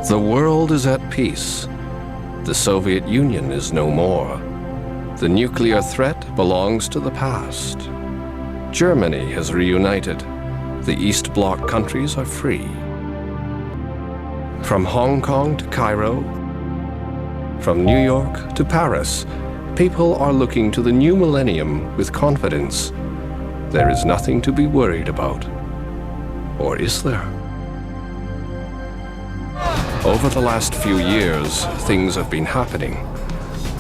The world is at peace. The Soviet Union is no more. The nuclear threat belongs to the past. Germany has reunited. The East Bloc countries are free. From Hong Kong to Cairo, from New York to Paris, people are looking to the new millennium with confidence. There is nothing to be worried about. Or is there? Over the last few years, things have been happening.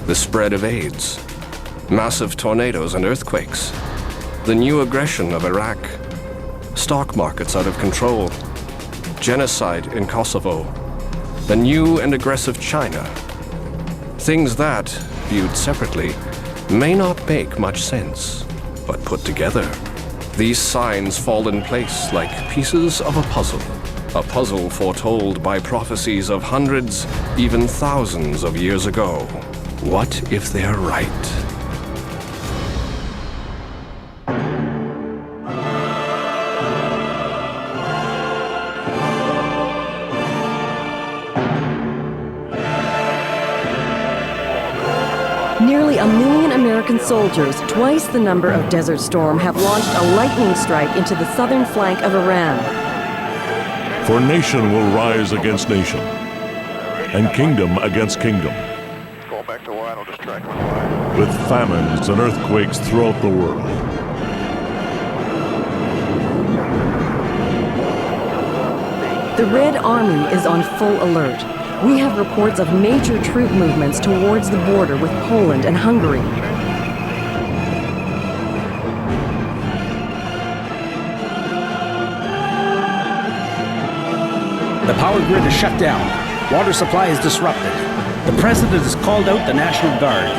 The spread of AIDS, massive tornadoes and earthquakes, the new aggression of Iraq, stock markets out of control, genocide in Kosovo, a new and aggressive China. Things that, viewed separately, may not make much sense, but put together, these signs fall in place like pieces of a puzzle foretold by prophecies of hundreds, even thousands of years ago. What if they're right? Nearly 1 million American soldiers, twice the number of Desert Storm, have launched a lightning strike into the southern flank of Iran. For nation will rise against nation, and kingdom against kingdom, with famines and earthquakes throughout the world. The Red Army is on full alert. We have reports of major troop movements towards the border with Poland and Hungary. The power grid is shut down. Water supply is disrupted. The president has called out the National Guard.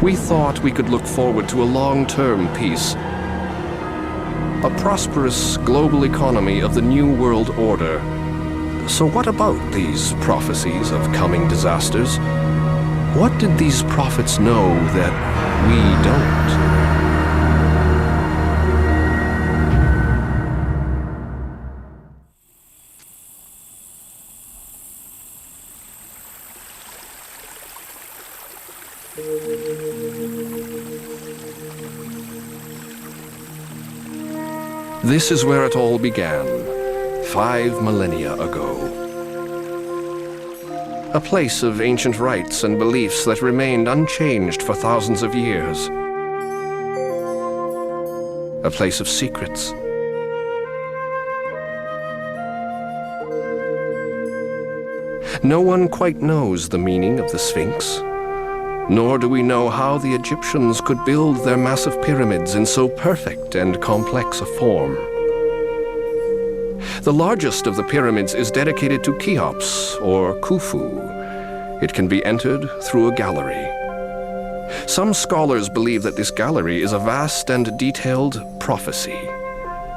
We thought we could look forward to a long-term peace, a prosperous global economy of the New World Order. So what about these prophecies of coming disasters? What did these prophets know that we don't? This is where it all began, 5 millennia ago. A place of ancient rites and beliefs that remained unchanged for thousands of years. A place of secrets. No one quite knows the meaning of the Sphinx, nor do we know how the Egyptians could build their massive pyramids in so perfect and complex a form. The largest of the pyramids is dedicated to Cheops, or Khufu. It can be entered through a gallery. Some scholars believe that this gallery is a vast and detailed prophecy.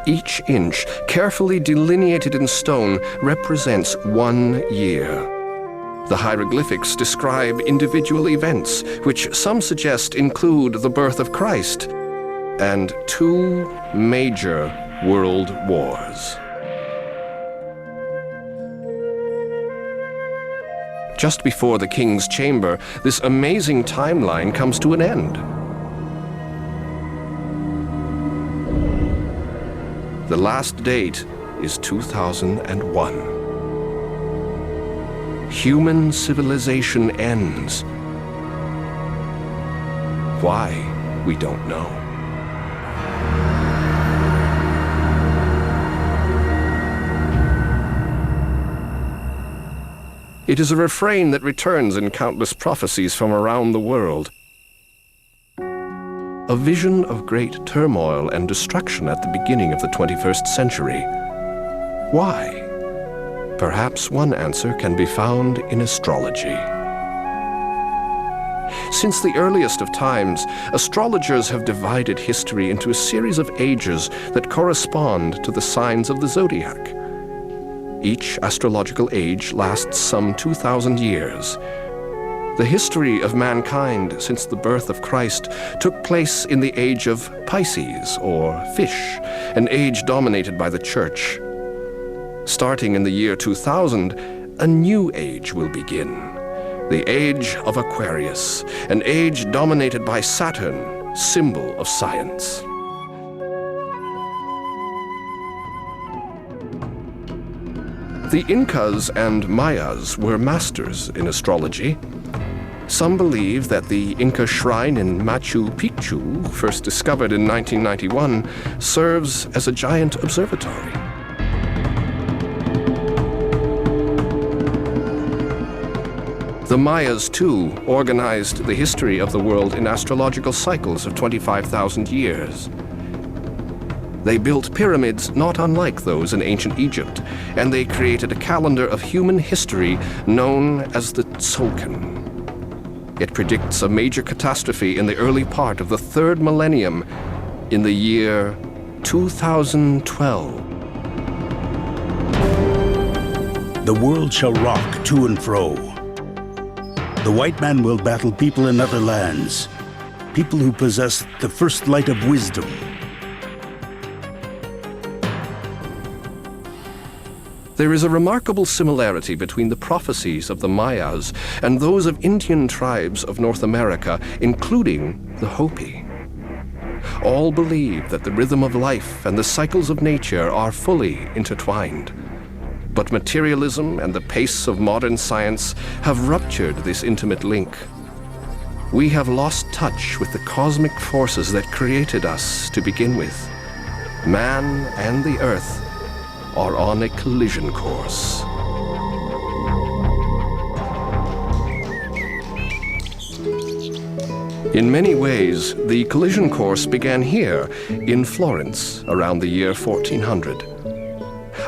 Each inch, carefully delineated in stone, represents 1 year. The hieroglyphics describe individual events, which some suggest include the birth of Christ and 2 major world wars. Just before the king's chamber, this amazing timeline comes to an end. The last date is 2001. Human civilization ends. Why, we don't know. It is a refrain that returns in countless prophecies from around the world. A vision of great turmoil and destruction at the beginning of the 21st century. Why? Perhaps one answer can be found in astrology. Since the earliest of times, astrologers have divided history into a series of ages that correspond to the signs of the zodiac. Each astrological age lasts some 2,000 years. The history of mankind since the birth of Christ took place in the age of Pisces, or fish, an age dominated by the church. Starting in the year 2000, a new age will begin. The age of Aquarius, an age dominated by Saturn, symbol of science. The Incas and Mayas were masters in astrology. Some believe that the Inca shrine in Machu Picchu, first discovered in 1991, serves as a giant observatory. The Mayas, too, organized the history of the world in astrological cycles of 25,000 years. They built pyramids not unlike those in ancient Egypt, and they created a calendar of human history known as the Tzolk'in. It predicts a major catastrophe in the early part of the third millennium in the year 2012. The world shall rock to and fro. The white man will battle people in other lands, people who possess the first light of wisdom. There is a remarkable similarity between the prophecies of the Mayas and those of Indian tribes of North America, including the Hopi. All believe that the rhythm of life and the cycles of nature are fully intertwined. But materialism and the pace of modern science have ruptured this intimate link. We have lost touch with the cosmic forces that created us to begin with. Man and the earth are on a collision course. In many ways, the collision course began here in Florence around the year 1400.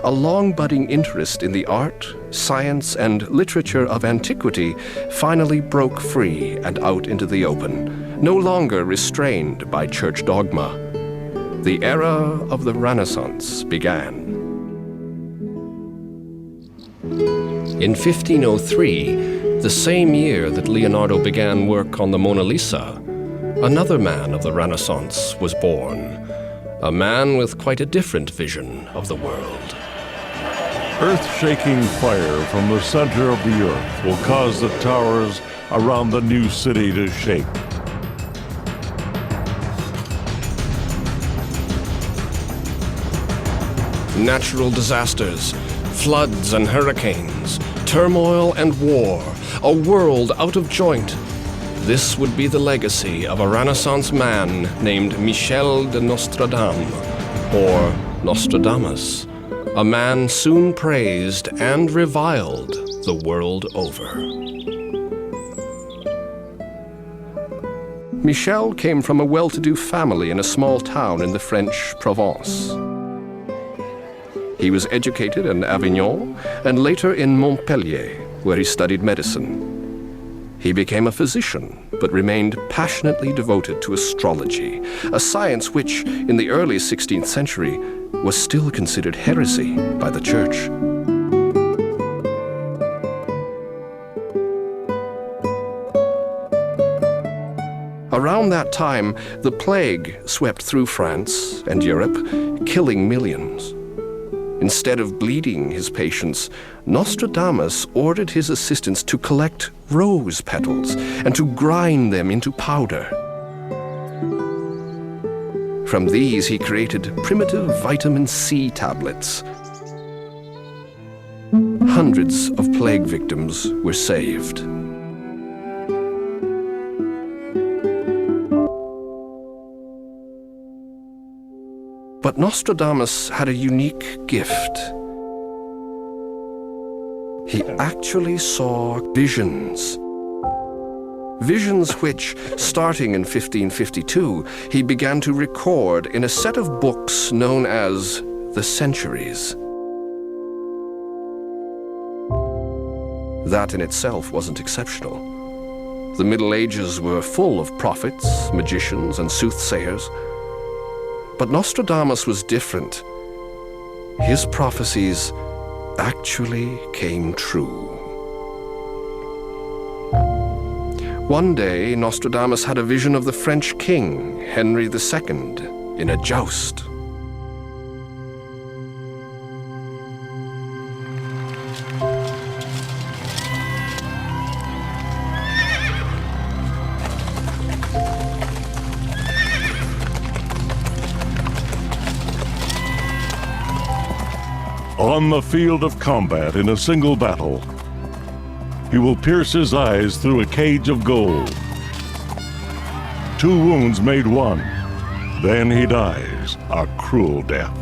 A long-budding interest in the art, science, and literature of antiquity finally broke free and out into the open, no longer restrained by church dogma. The era of the Renaissance began. In 1503, the same year that Leonardo began work on the Mona Lisa, another man of the Renaissance was born, a man with quite a different vision of the world. Earth-shaking fire from the center of the earth will cause the towers around the new city to shake. Natural disasters, floods and hurricanes, turmoil and war, a world out of joint. This would be the legacy of a Renaissance man named Michel De Nostradame, or Nostradamus, a man soon praised and reviled the world over. Michel came from a well-to-do family in a small town in the French Provence. He was educated in Avignon and later in Montpellier, where he studied medicine. He became a physician, but remained passionately devoted to astrology, a science which, in the early 16th century, was still considered heresy by the church. Around that time, the plague swept through France and Europe, killing millions. Instead of bleeding his patients, Nostradamus ordered his assistants to collect rose petals and to grind them into powder. From these, he created primitive vitamin C tablets. Hundreds of plague victims were saved. But Nostradamus had a unique gift. He actually saw visions. Visions which, starting in 1552, he began to record in a set of books known as the Centuries. That in itself wasn't exceptional. The Middle Ages were full of prophets, magicians, and soothsayers. But Nostradamus was different. His prophecies actually came true. One day, Nostradamus had a vision of the French king, Henry II, in a joust. On the field of combat in a single battle, he will pierce his eyes through a cage of gold. 2 wounds made 1. Then he dies a cruel death.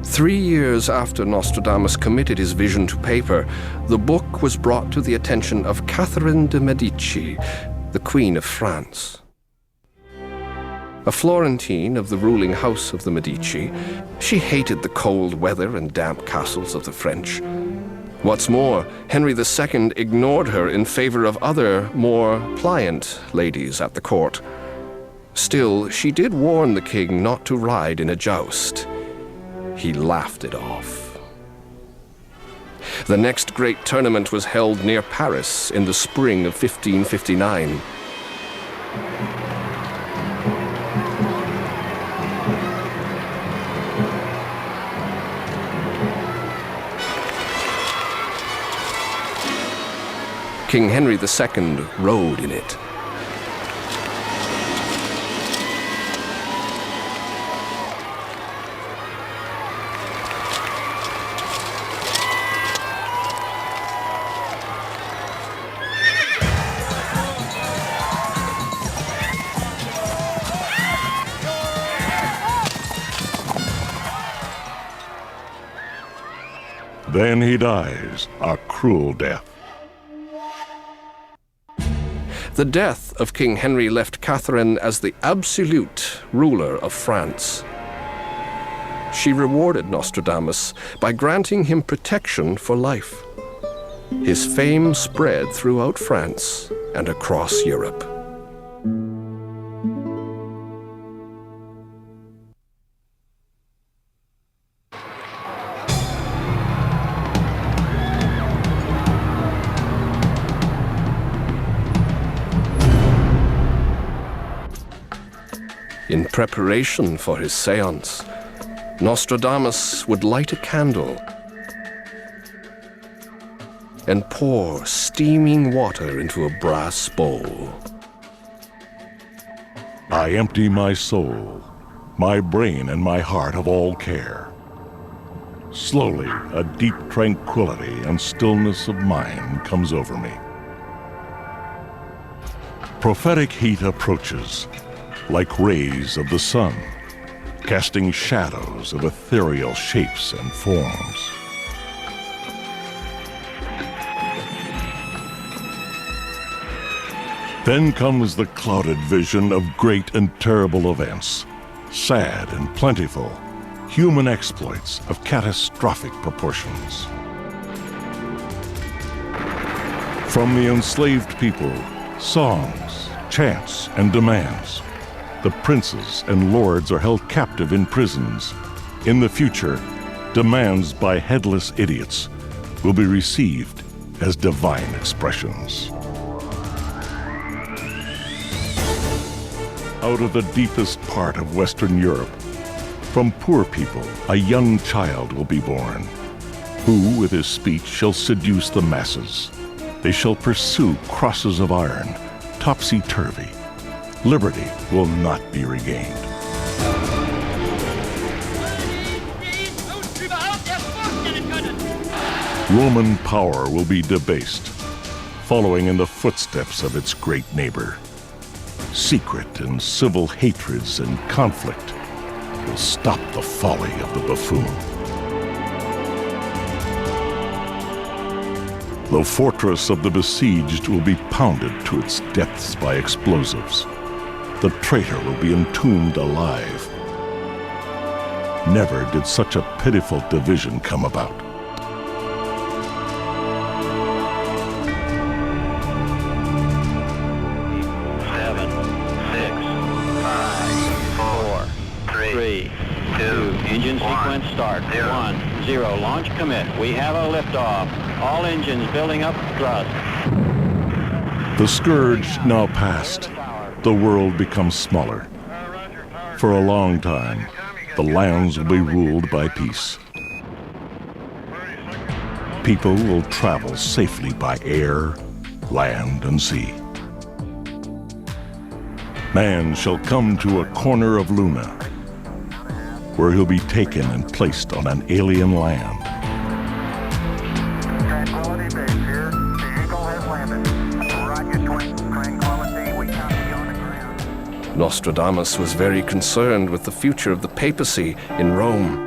3 years after Nostradamus committed his vision to paper, the book was brought to the attention of Catherine de' Medici, the Queen of France. A Florentine of the ruling house of the Medici, she hated the cold weather and damp castles of the French. What's more, Henry II ignored her in favor of other, more pliant ladies at the court. Still, she did warn the king not to ride in a joust. He laughed it off. The next great tournament was held near Paris in the spring of 1559. King Henry II rode in it. Then he dies a cruel death. The death of King Henry left Catherine as the absolute ruler of France. She rewarded Nostradamus by granting him protection for life. His fame spread throughout France and across Europe. In preparation for his séance, Nostradamus would light a candle and pour steaming water into a brass bowl. I empty my soul, my brain and my heart of all care. Slowly, a deep tranquility and stillness of mind comes over me. Prophetic heat approaches, like rays of the sun, casting shadows of ethereal shapes and forms. Then comes the clouded vision of great and terrible events, sad and plentiful, human exploits of catastrophic proportions. From the enslaved people, songs, chants, and demands. The princes and lords are held captive in prisons. In the future, demands by headless idiots will be received as divine expressions. Out of the deepest part of Western Europe, from poor people, a young child will be born, who with his speech shall seduce the masses. They shall pursue crosses of iron, topsy-turvy. Liberty will not be regained. Roman power will be debased, following in the footsteps of its great neighbor. Secret and civil hatreds and conflict will stop the folly of the buffoon. The fortress of the besieged will be pounded to its depths by explosives. The traitor will be entombed alive. Never did such a pitiful division come about. Engine sequence start. 1, 0. Launch commit. We have a liftoff. All engines building up thrust. The scourge now past, the world becomes smaller. For a long time, the lands will be ruled by peace. People will travel safely by air, land, and sea. Man shall come to a corner of Luna, where he'll be taken and placed on an alien land. Tranquility Base here. The Eagle has landed. Roger, Tranquility, we copy you on the ground. Nostradamus was very concerned with the future of the papacy in Rome.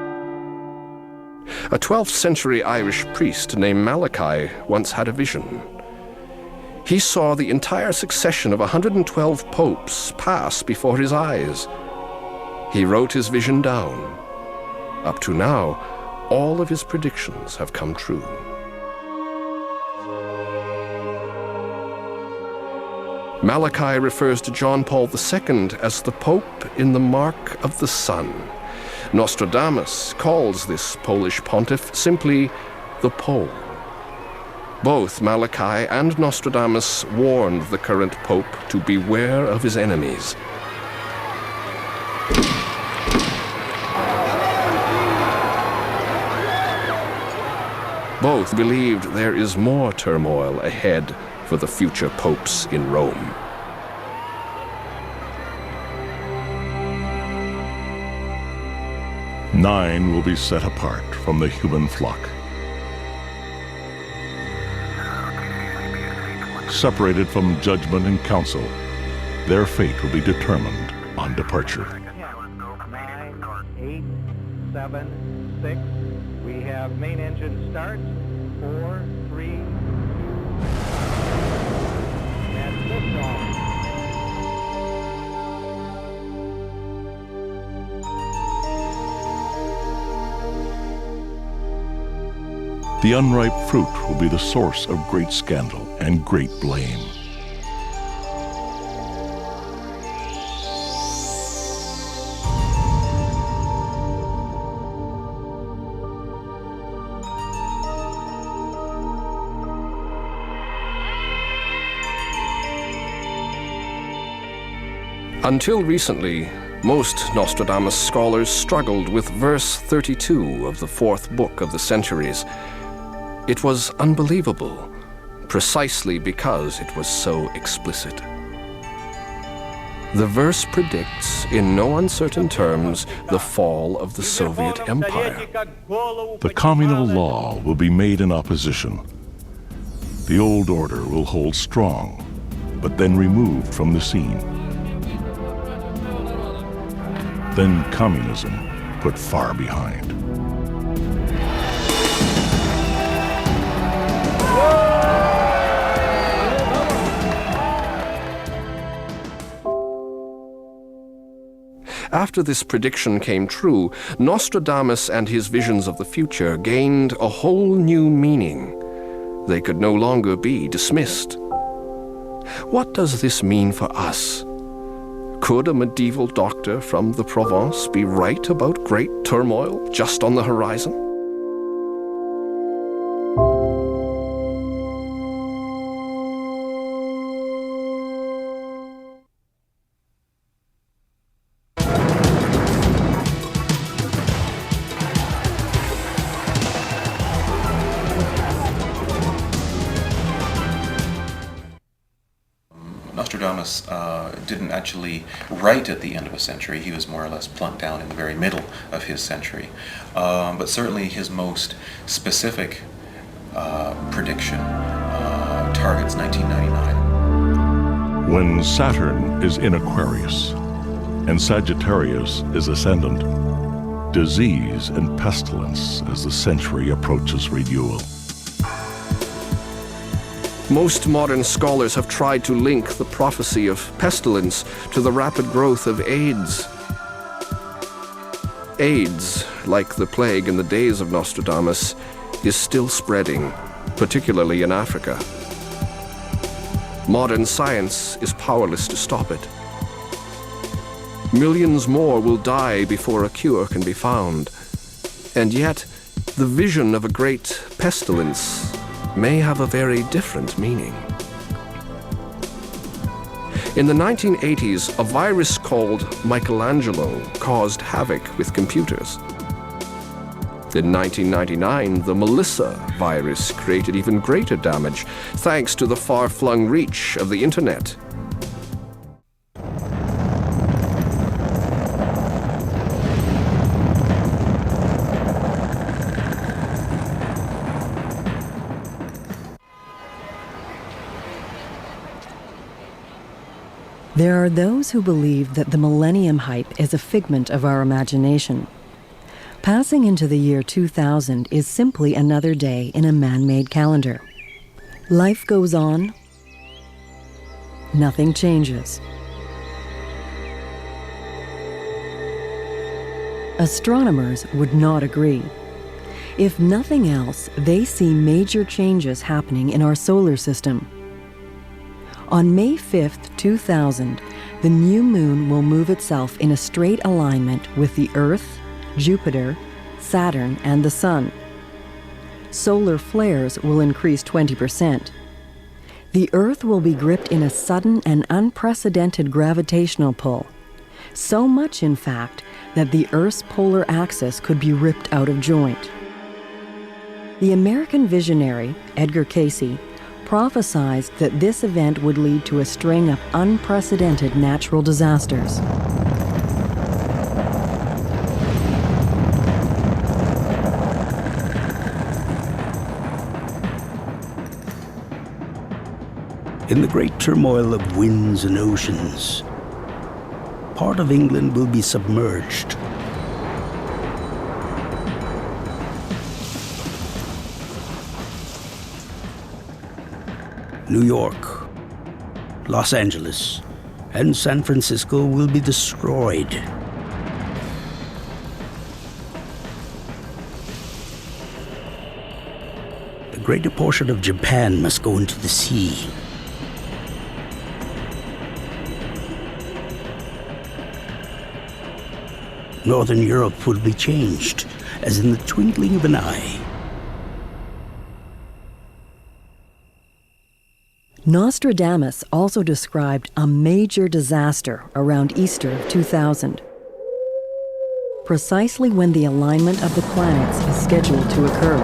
A 12th century Irish priest named Malachi once had a vision. He saw the entire succession of 112 popes pass before his eyes. He wrote his vision down. Up to now, all of his predictions have come true. Malachi refers to John Paul II as the Pope in the mark of the sun. Nostradamus calls this Polish pontiff simply the Pole. Both Malachi and Nostradamus warned the current pope to beware of his enemies. Both believed there is more turmoil ahead for the future popes in Rome. Nine will be set apart from the human flock. Separated from judgment and counsel, their fate will be determined on departure. 9, 8, 7, 6. We have main engine start. 4, 3, 2. That's liftoff. The unripe fruit will be the source of great scandal and great blame. Until recently, most Nostradamus scholars struggled with verse 32 of the fourth book of the Centuries. It was unbelievable, precisely because it was so explicit. The verse predicts, in no uncertain terms, the fall of the Soviet Empire. The communal law will be made in opposition. The old order will hold strong, but then removed from the scene. Then communism put far behind. After this prediction came true, Nostradamus and his visions of the future gained a whole new meaning. They could no longer be dismissed. What does this mean for us? Could a medieval doctor from the Provence be right about great turmoil just on the horizon? Nostradamus didn't actually write at the end of a century. He was more or less plunked down in the very middle of his century. But certainly his most specific prediction targets 1999. When Saturn is in Aquarius and Sagittarius is ascendant, disease and pestilence as the century approaches renewal. Most modern scholars have tried to link the prophecy of pestilence to the rapid growth of AIDS. AIDS, like the plague in the days of Nostradamus, is still spreading, particularly in Africa. Modern science is powerless to stop it. Millions more will die before a cure can be found. And yet, the vision of a great pestilence may have a very different meaning. In the 1980s, a virus called Michelangelo caused havoc with computers. In 1999, the Melissa virus created even greater damage thanks to the far-flung reach of the internet. There are those who believe that the millennium hype is a figment of our imagination. Passing into the year 2000 is simply another day in a man-made calendar. Life goes on. Nothing changes. Astronomers would not agree. If nothing else, they see major changes happening in our solar system. On May 5th, 2000, the new moon will move itself in a straight alignment with the Earth, Jupiter, Saturn, and the Sun. Solar flares will increase 20%. The Earth will be gripped in a sudden and unprecedented gravitational pull. So much, in fact, that the Earth's polar axis could be ripped out of joint. The American visionary, Edgar Cayce, prophesied that this event would lead to a string of unprecedented natural disasters. In the great turmoil of winds and oceans, part of England will be submerged. New York, Los Angeles, and San Francisco will be destroyed. The greater portion of Japan must go into the sea. Northern Europe will be changed, as in the twinkling of an eye. Nostradamus also described a major disaster around Easter of 2000, precisely when the alignment of the planets is scheduled to occur.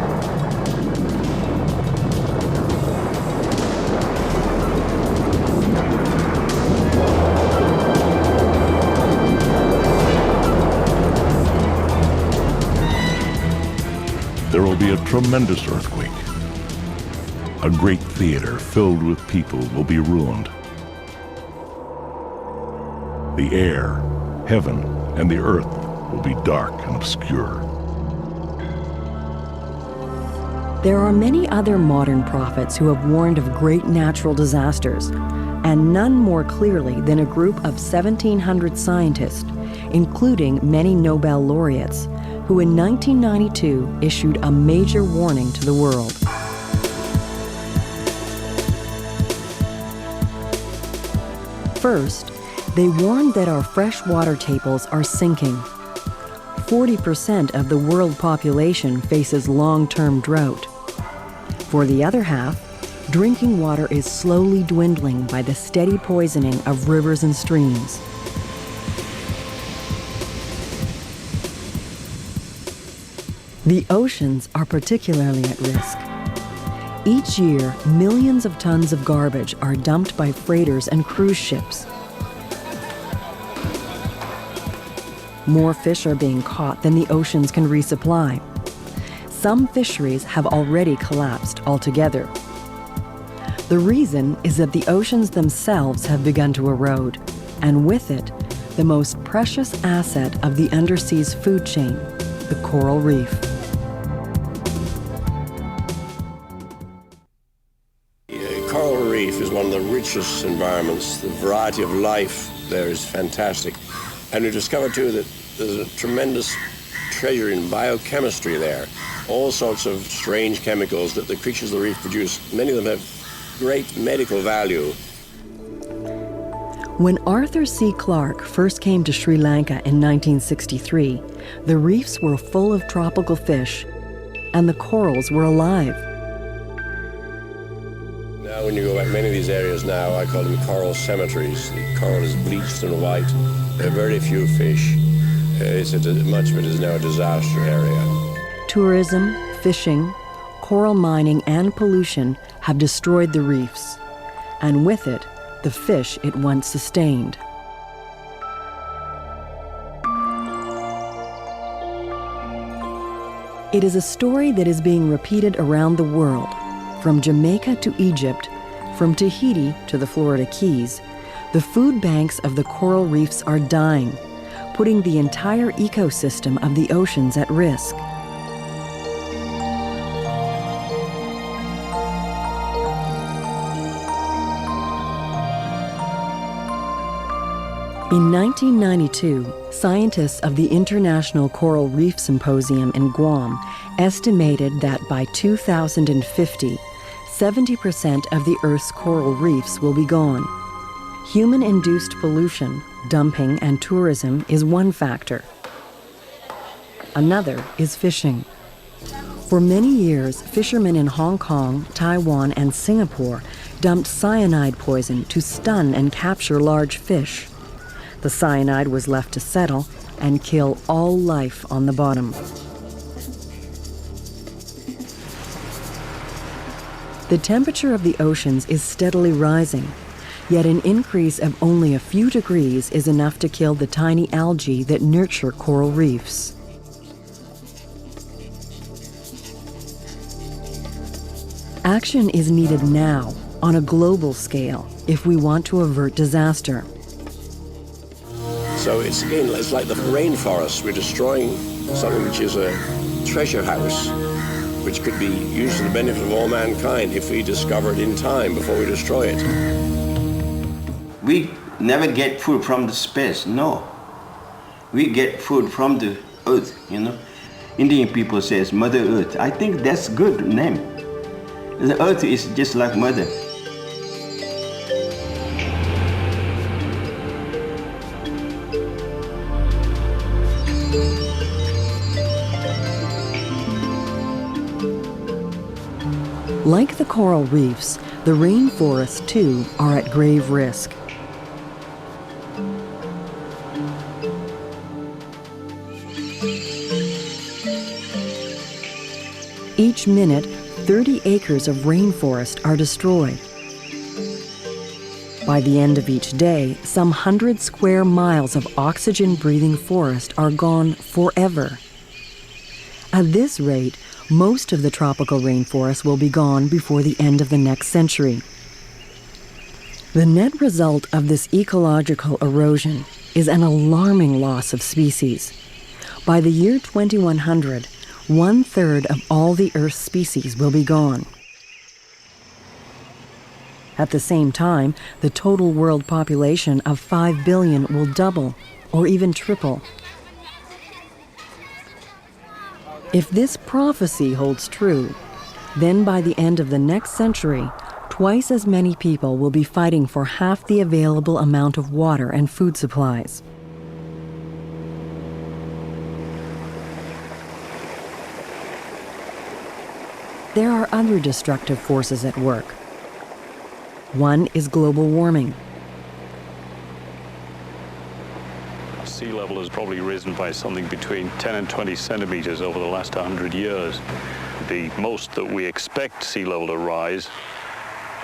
There will be a tremendous earthquake. A great theater filled with people will be ruined. The air, heaven, and the earth will be dark and obscure. There are many other modern prophets who have warned of great natural disasters, and none more clearly than a group of 1,700 scientists, including many Nobel laureates, who in 1992 issued a major warning to the world. First, they warned that our freshwater tables are sinking. 40% of the world population faces long-term drought. For the other half, drinking water is slowly dwindling by the steady poisoning of rivers and streams. The oceans are particularly at risk. Each year, millions of tons of garbage are dumped by freighters and cruise ships. More fish are being caught than the oceans can resupply. Some fisheries have already collapsed altogether. The reason is that the oceans themselves have begun to erode, and with it, the most precious asset of the undersea's food chain, the coral reef. Coral Reef is one of the richest environments. The variety of life there is fantastic. And we've discovered too that there's a tremendous treasure in biochemistry there. All sorts of strange chemicals that the creatures of the reef produce. Many of them have great medical value. When Arthur C. Clarke first came to Sri Lanka in 1963, the reefs were full of tropical fish, and the corals were alive. Now when you go back many of these areas now, I call them coral cemeteries. The coral is bleached and white. There are very few fish. Much of it is now a disaster area. Tourism, fishing, coral mining, and pollution have destroyed the reefs, and with it, the fish it once sustained. It is a story that is being repeated around the world, from Jamaica to Egypt, from Tahiti to the Florida Keys. The food banks of the coral reefs are dying, putting the entire ecosystem of the oceans at risk. In 1992, scientists of the International Coral Reef Symposium in Guam estimated that by 2050, 70% of the Earth's coral reefs will be gone. Human-induced pollution, dumping, and tourism is one factor. Another is fishing. For many years, fishermen in Hong Kong, Taiwan, and Singapore dumped cyanide poison to stun and capture large fish. The cyanide was left to settle and kill all life on the bottom. The temperature of the oceans is steadily rising, yet an increase of only a few degrees is enough to kill the tiny algae that nurture coral reefs. Action is needed now, on a global scale, if we want to avert disaster. So it's like the rainforest. We're destroying something which is a treasure house, which could be used to the benefit of all mankind if we discover it in time before we destroy it. We never get food from the space, no. We get food from the earth, you know. Indian people says Mother Earth. I think that's a good name. The earth is just like mother. Like the coral reefs, the rainforests, too, are at grave risk. Each minute, 30 acres of rainforest are destroyed. By the end of each day, some 100 square miles of oxygen-breathing forest are gone forever. At this rate, most of the tropical rainforest will be gone before the end of the next century. The net result of this ecological erosion is an alarming loss of species. By the year 2100, 1/3 of all the Earth's species will be gone. At the same time, the total world population of 5 billion will double or even triple. If this prophecy holds true, then by the end of the next century, twice as many people will be fighting for half the available amount of water and food supplies. There are other destructive forces at work. One is global warming. Sea level has probably risen by something between 10 and 20 centimeters over the last 100 years. The most that we expect sea level to rise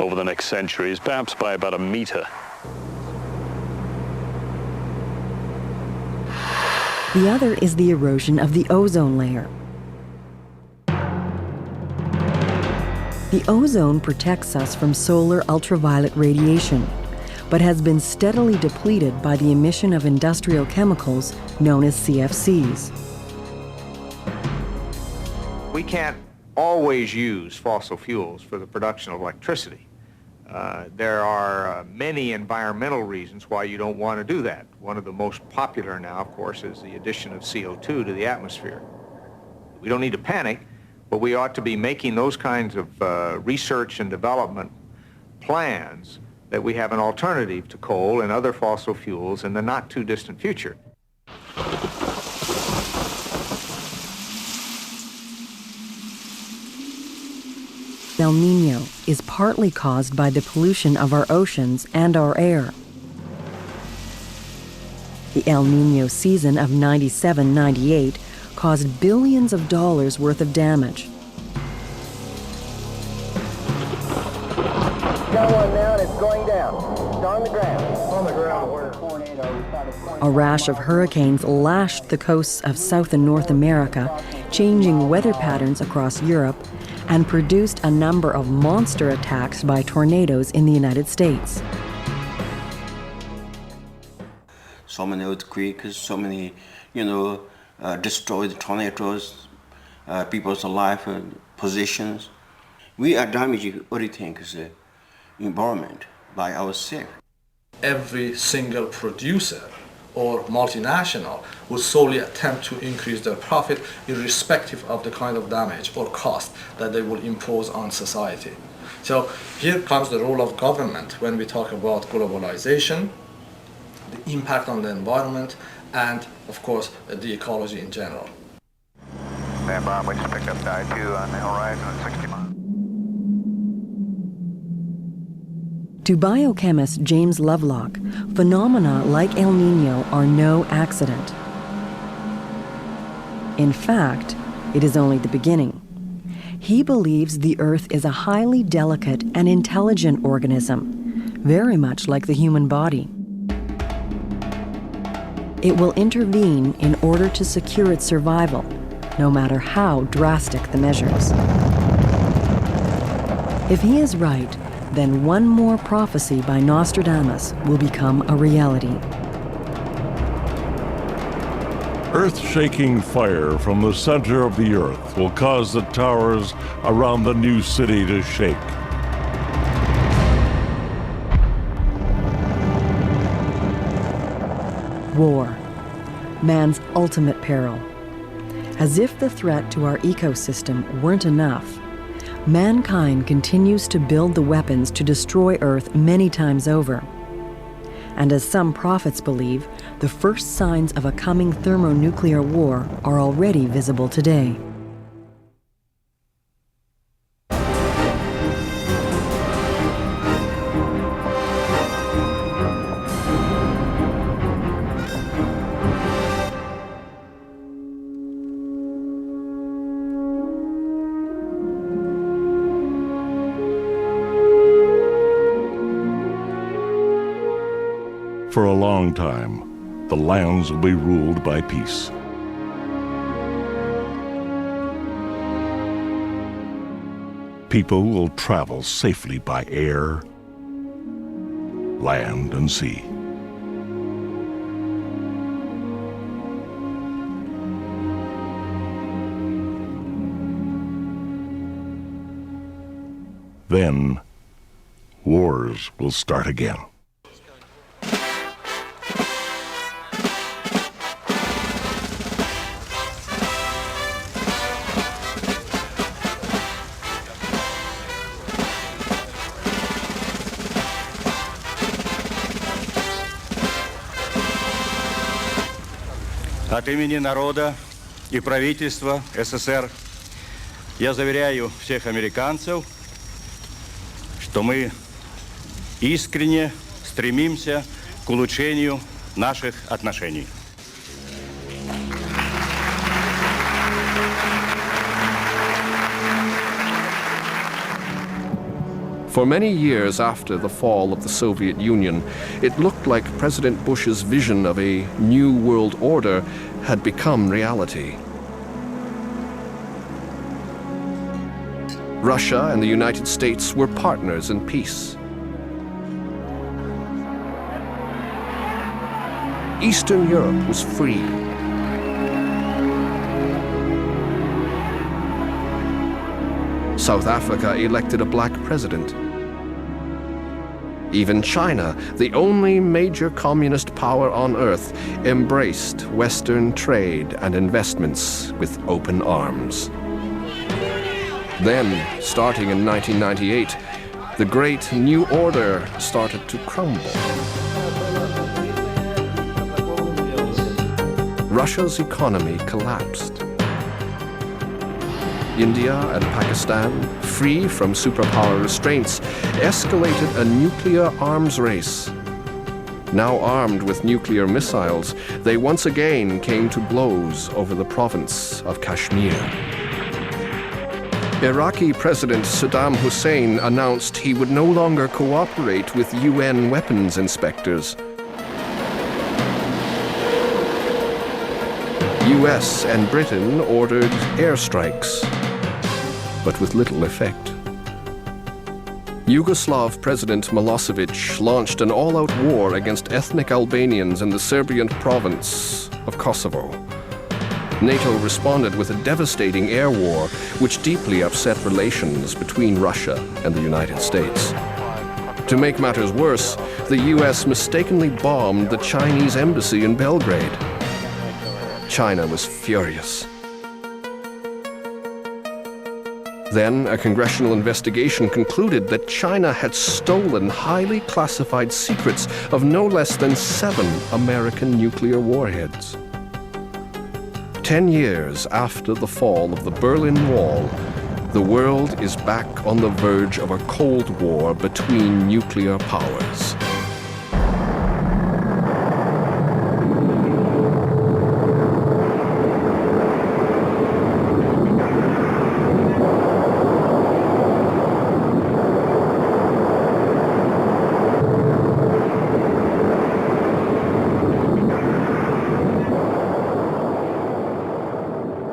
over the next century is perhaps by about 1 meter. The other is the erosion of the ozone layer. The ozone protects us from solar ultraviolet radiation, but has been steadily depleted by the emission of industrial chemicals known as CFCs. We can't always use fossil fuels for the production of electricity. There are many environmental reasons why you don't want to do that. One of the most popular now, of course, is the addition of CO2 to the atmosphere. We don't need to panic, but we ought to be making those kinds of research and development plans that we have an alternative to coal and other fossil fuels in the not-too-distant future. El Nino is partly caused by the pollution of our oceans and our air. The El Nino season of 97-98 caused billions of dollars worth of damage. Got one now and it's going down. It's on the ground. On the ground. A rash of hurricanes lashed the coasts of South and North America, changing weather patterns across Europe, and produced a number of monster attacks by tornadoes in the United States. So many earthquakes, so many, destroyed tornadoes, people's life, positions. We are damaging everything's environment by ourselves. Every single producer or multinational would solely attempt to increase their profit irrespective of the kind of damage or cost that they will impose on society. So here comes the role of government when we talk about globalization, the impact on the environment, and of course the ecology in general. Stand by, we just picked up Di 2 on the horizon at 60 miles. To biochemist James Lovelock, phenomena like El Nino are no accident. In fact, it is only the beginning. He believes the Earth is a highly delicate and intelligent organism, very much like the human body. It will intervene in order to secure its survival, no matter how drastic the measures. If he is right, then one more prophecy by Nostradamus will become a reality. Earth-shaking fire from the center of the earth will cause the towers around the new city to shake. War, man's ultimate peril. As if the threat to our ecosystem weren't enough, mankind continues to build the weapons to destroy Earth many times over. And as some prophets believe, the first signs of a coming thermonuclear war are already visible today. For a long time, the lands will be ruled by peace. People will travel safely by air, land, and sea. Then, wars will start again. От имени народа и правительства СССР я заверяю всех американцев, что мы искренне стремимся к улучшению наших отношений. For many years after the fall of the Soviet Union, it looked like President Bush's vision of a new world order had become reality. Russia and the United States were partners in peace. Eastern Europe was free. South Africa elected a black president. Even China, the only major communist power on earth, embraced Western trade and investments with open arms. Then, starting in 1998, the great new order started to crumble. Russia's economy collapsed. India and Pakistan, free from superpower restraints, escalated a nuclear arms race. Now armed with nuclear missiles, they once again came to blows over the province of Kashmir. Iraqi President Saddam Hussein announced he would no longer cooperate with UN weapons inspectors. US and Britain ordered airstrikes, but with little effect. Yugoslav President Milosevic launched an all-out war against ethnic Albanians in the Serbian province of Kosovo. NATO responded with a devastating air war, which deeply upset relations between Russia and the United States. To make matters worse, the US mistakenly bombed the Chinese embassy in Belgrade. China was furious. Then, a congressional investigation concluded that China had stolen highly classified secrets of no less than 7 American nuclear warheads. 10 years after the fall of the Berlin Wall, the world is back on the verge of a Cold War between nuclear powers.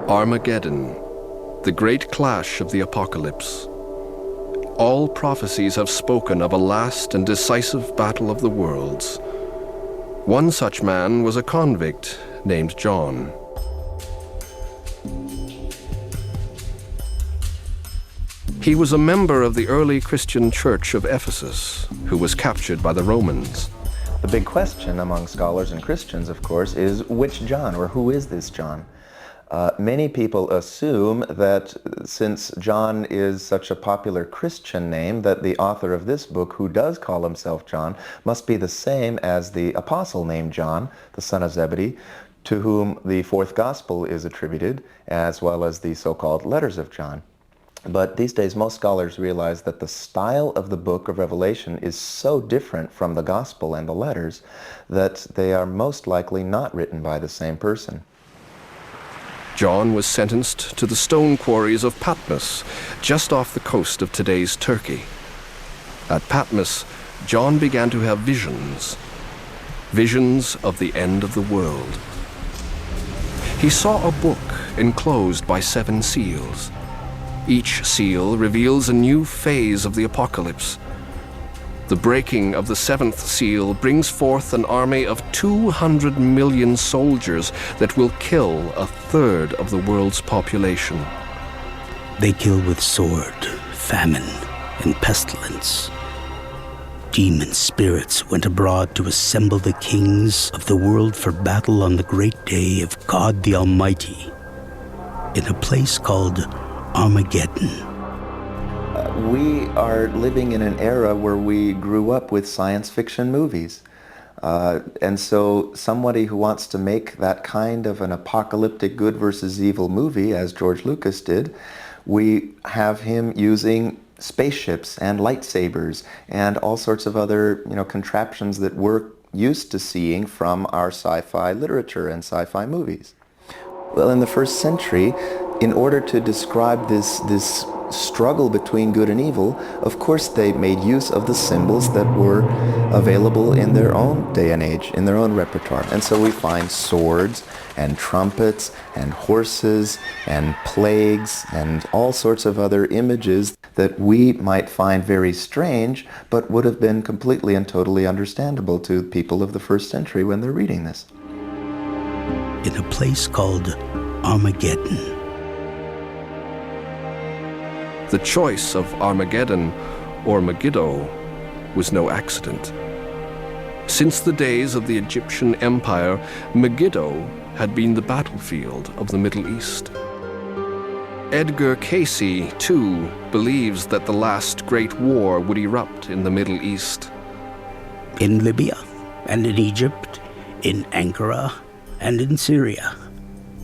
Armageddon, the great clash of the apocalypse. All prophecies have spoken of a last and decisive battle of the worlds. One such man was a convict named John. He was a member of the early Christian church of Ephesus, who was captured by the Romans. The big question among scholars and Christians, of course, is which John, or who is this John? Many people assume that since John is such a popular Christian name, that the author of this book, who does call himself John, must be the same as the apostle named John, the son of Zebedee, to whom the fourth gospel is attributed, as well as the so-called letters of John. But these days, most scholars realize that the style of the book of Revelation is so different from the gospel and the letters that they are most likely not written by the same person. John was sentenced to the stone quarries of Patmos, just off the coast of today's Turkey. At Patmos, John began to have visions of the end of the world. He saw a book enclosed by 7 seals. Each seal reveals a new phase of the apocalypse. The breaking of the 7th seal brings forth an army of 200 million soldiers that will kill 1/3 of the world's population. They kill with sword, famine, and pestilence. Demon spirits went abroad to assemble the kings of the world for battle on the great day of God the Almighty, in a place called Armageddon. We are living in an era where we grew up with science fiction movies. And so somebody who wants to make that kind of an apocalyptic good versus evil movie, as George Lucas did, we have him using spaceships and lightsabers and all sorts of other, contraptions that we're used to seeing from our sci-fi literature and sci-fi movies. Well, in the first century, in order to describe this struggle between good and evil, of course they made use of the symbols that were available in their own day and age, in their own repertoire. And so we find swords and trumpets and horses and plagues and all sorts of other images that we might find very strange, but would have been completely and totally understandable to people of the first century when they're reading this. In a place called Armageddon. The choice of Armageddon, or Megiddo, was no accident. Since the days of the Egyptian Empire, Megiddo had been the battlefield of the Middle East. Edgar Cayce, too, believes that the last great war would erupt in the Middle East. In Libya, and in Egypt, in Ankara, and in Syria.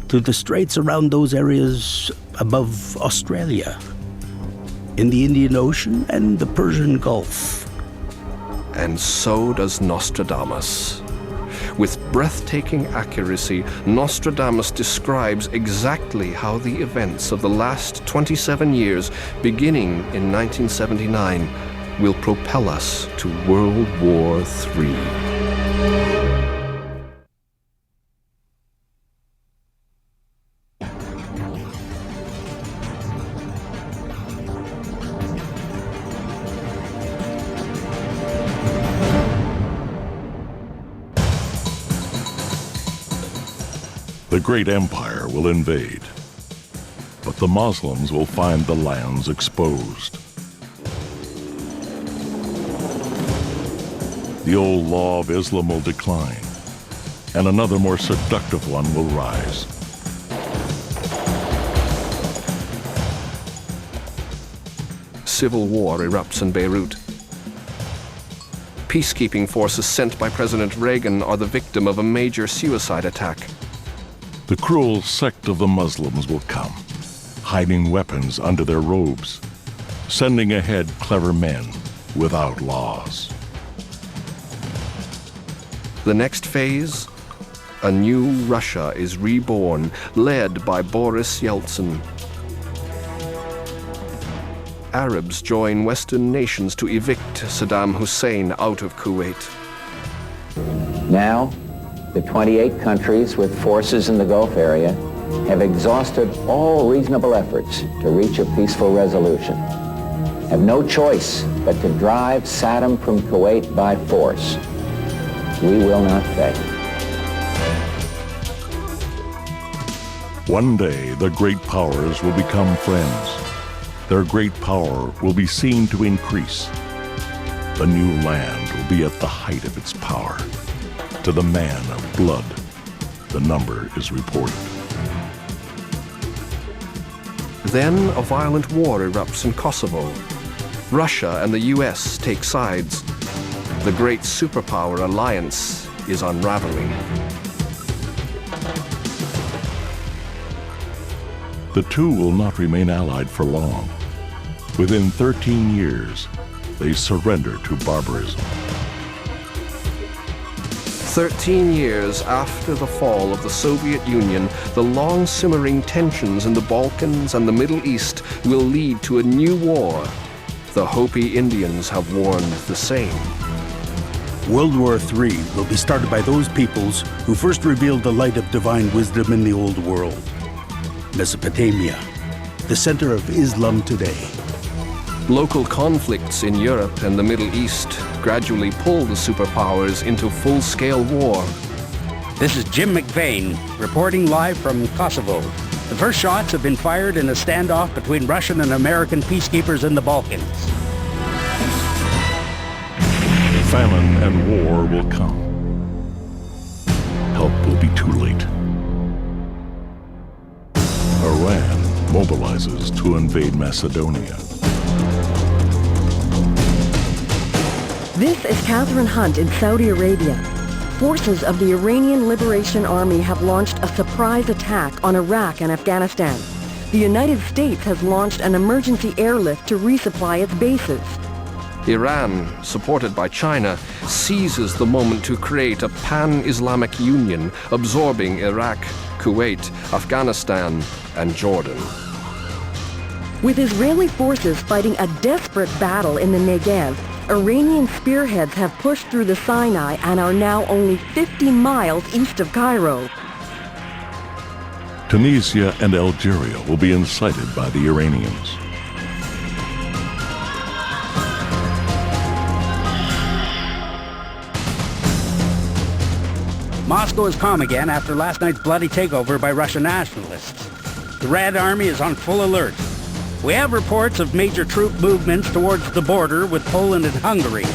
Through the straits around those areas, above Australia, in the Indian Ocean and the Persian Gulf. And so does Nostradamus. With breathtaking accuracy, Nostradamus describes exactly how the events of the last 27 years, beginning in 1979, will propel us to World War III. The great empire will invade, but the Muslims will find the lands exposed. The old law of Islam will decline, and another more seductive one will rise. Civil war erupts in Beirut. Peacekeeping forces sent by President Reagan are the victim of a major suicide attack. The cruel sect of the Muslims will come, hiding weapons under their robes, sending ahead clever men without laws. The next phase, a new Russia is reborn, led by Boris Yeltsin. Arabs join Western nations to evict Saddam Hussein out of Kuwait. Now, the 28 countries with forces in the Gulf area have exhausted all reasonable efforts to reach a peaceful resolution, have no choice but to drive Saddam from Kuwait by force. We will not fail. One day, the great powers will become friends. Their great power will be seen to increase. The new land will be at the height of its power. To the man of blood, the number is reported. Then a violent war erupts in Kosovo. Russia and the US take sides. The great superpower alliance is unraveling. The two will not remain allied for long. Within 13 years, they surrender to barbarism. 13 years after the fall of the Soviet Union, the long-simmering tensions in the Balkans and the Middle East will lead to a new war. The Hopi Indians have warned the same. World War III will be started by those peoples who first revealed the light of divine wisdom in the Old World. Mesopotamia, the center of Islam today. Local conflicts in Europe and the Middle East gradually pull the superpowers into full-scale war. This is Jim McVeigh, reporting live from Kosovo. The first shots have been fired in a standoff between Russian and American peacekeepers in the Balkans. Famine and war will come. Help will be too late. Iran mobilizes to invade Macedonia. This is Catherine Hunt in Saudi Arabia. Forces of the Iranian Liberation Army have launched a surprise attack on Iraq and Afghanistan. The United States has launched an emergency airlift to resupply its bases. Iran, supported by China, seizes the moment to create a pan-Islamic union absorbing Iraq, Kuwait, Afghanistan, and Jordan. With Israeli forces fighting a desperate battle in the Negev, Iranian spearheads have pushed through the Sinai and are now only 50 miles east of Cairo. Tunisia and Algeria will be incited by the Iranians. Moscow is calm again after last night's bloody takeover by Russian nationalists. The Red Army is on full alert. We have reports of major troop movements towards the border with Poland and Hungary.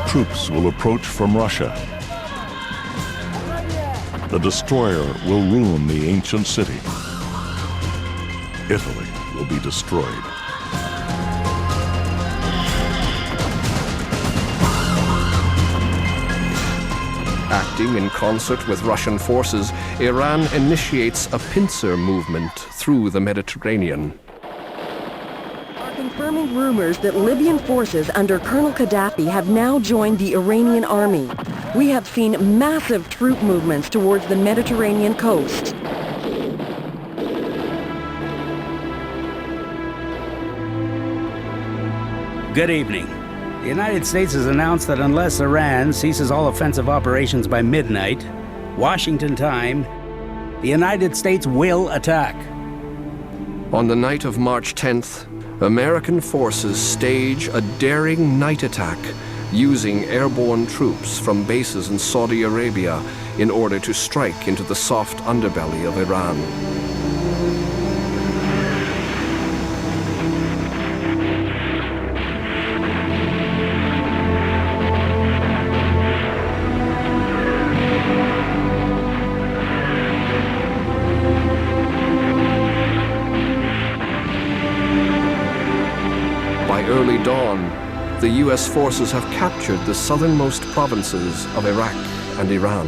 Troops will approach from Russia. The destroyer will ruin the ancient city. Italy will be destroyed. Acting in concert with Russian forces, Iran initiates a pincer movement through the Mediterranean. Are confirming rumors that Libyan forces under Colonel Gaddafi have now joined the Iranian army. We have seen massive troop movements towards the Mediterranean coast. Good evening. The United States has announced that unless Iran ceases all offensive operations by midnight, Washington time, the United States will attack. On the night of March 10th, American forces stage a daring night attack using airborne troops from bases in Saudi Arabia in order to strike into the soft underbelly of Iran. By early dawn, the U.S. forces have captured the southernmost provinces of Iraq and Iran.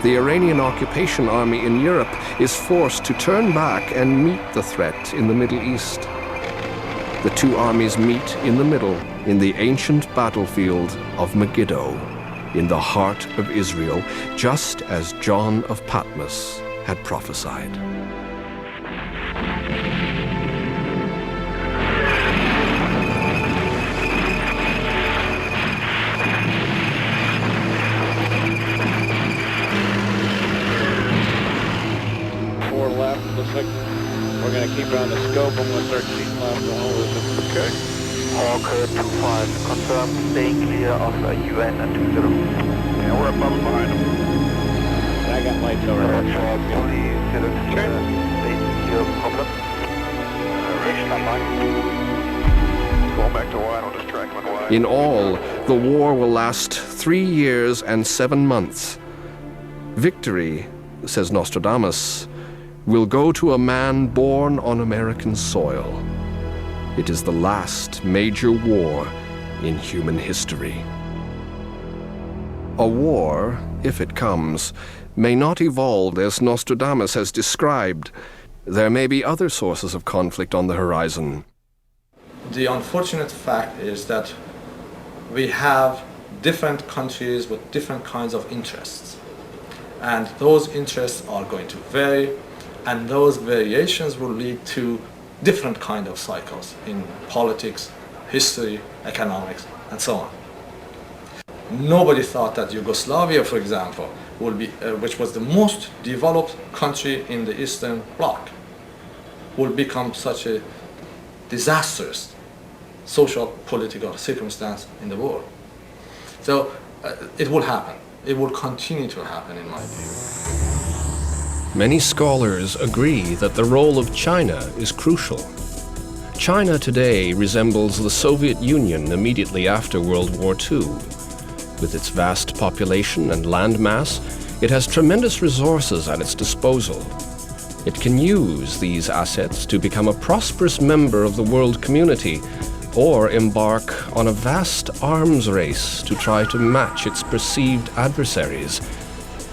The Iranian occupation army in Europe is forced to turn back and meet the threat in the Middle East. The two armies meet in the middle in the ancient battlefield of Megiddo, in the heart of Israel, just as John of Patmos had prophesied. Looks like we're going to keep it on the scope. I'm going to start shooting left the whole of it. Okay. Hawker 2-5, confirm staying clear of UN and 20. Yeah, we're above and behind them. And I got lights over here. Fully fitted. Stay clear, problem. Rich, stand by. Going back to wide, I'll just track them on wide. In all, the war will last 3 years and 7 months. Victory, says Nostradamus, will go to a man born on American soil. It is the last major war in human history. A war, if it comes, may not evolve as Nostradamus has described. There may be other sources of conflict on the horizon. The unfortunate fact is that we have different countries with different kinds of interests. And those interests are going to vary, and those variations will lead to different kind of cycles in politics, history, economics, and so on. Nobody thought that Yugoslavia, for example, would be, which was the most developed country in the Eastern Bloc, would become such a disastrous social, political circumstance in the world. So it will happen. It will continue to happen, in my view. Many scholars agree that the role of China is crucial. China today resembles the Soviet Union immediately after World War II. With its vast population and landmass, it has tremendous resources at its disposal. It can use these assets to become a prosperous member of the world community, or embark on a vast arms race to try to match its perceived adversaries,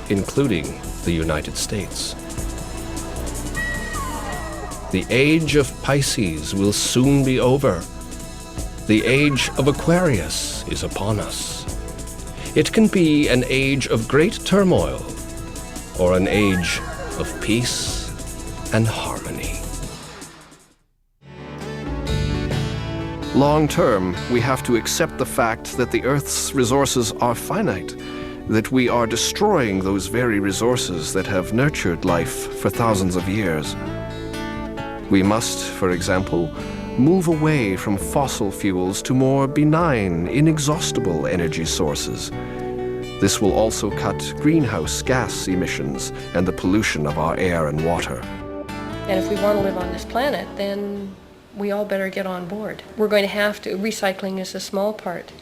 including the United States. The age of Pisces will soon be over. The age of Aquarius is upon us. It can be an age of great turmoil, or an age of peace and harmony. Long term, we have to accept the fact that the Earth's resources are finite, that we are destroying those very resources that have nurtured life for thousands of years. We must, for example, move away from fossil fuels to more benign, inexhaustible energy sources. This will also cut greenhouse gas emissions and the pollution of our air and water. And if we want to live on this planet, then we all better get on board. We're going to have to, recycling is a small part,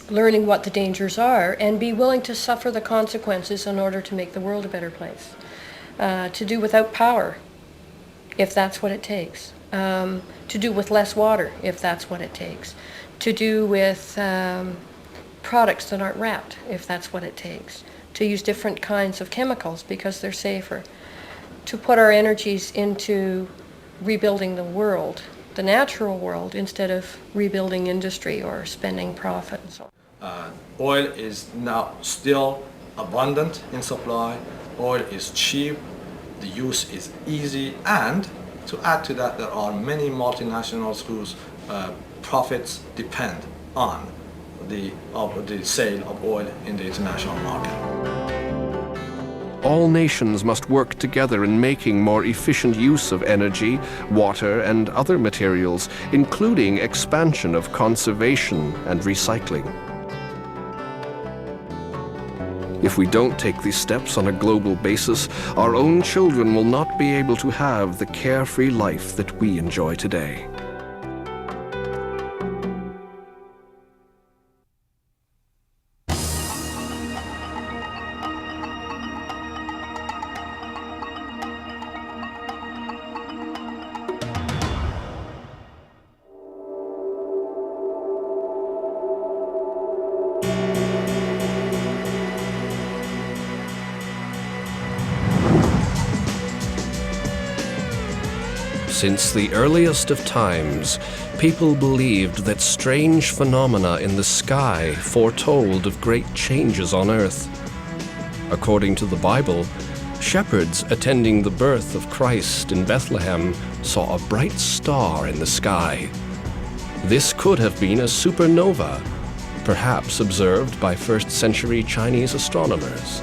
learning what the dangers are and be willing to suffer the consequences in order to make the world a better place. To do without power, if that's what it takes. To do with less water, if that's what it takes. To do with products that aren't wrapped, if that's what it takes, to use different kinds of chemicals because they're safer, to put our energies into rebuilding the world, the natural world, instead of rebuilding industry or spending profit and so on. Oil is now still abundant in supply, oil is cheap, the use is easy, and to add to that, there are many multinationals whose profits depend on the sale of oil in the international market. All nations must work together in making more efficient use of energy, water, and other materials, including expansion of conservation and recycling. If we don't take these steps on a global basis, our own children will not be able to have the carefree life that we enjoy today. Since the earliest of times, people believed that strange phenomena in the sky foretold of great changes on earth. According to the Bible, shepherds attending the birth of Christ in Bethlehem saw a bright star in the sky. This could have been a supernova, perhaps observed by first-century Chinese astronomers.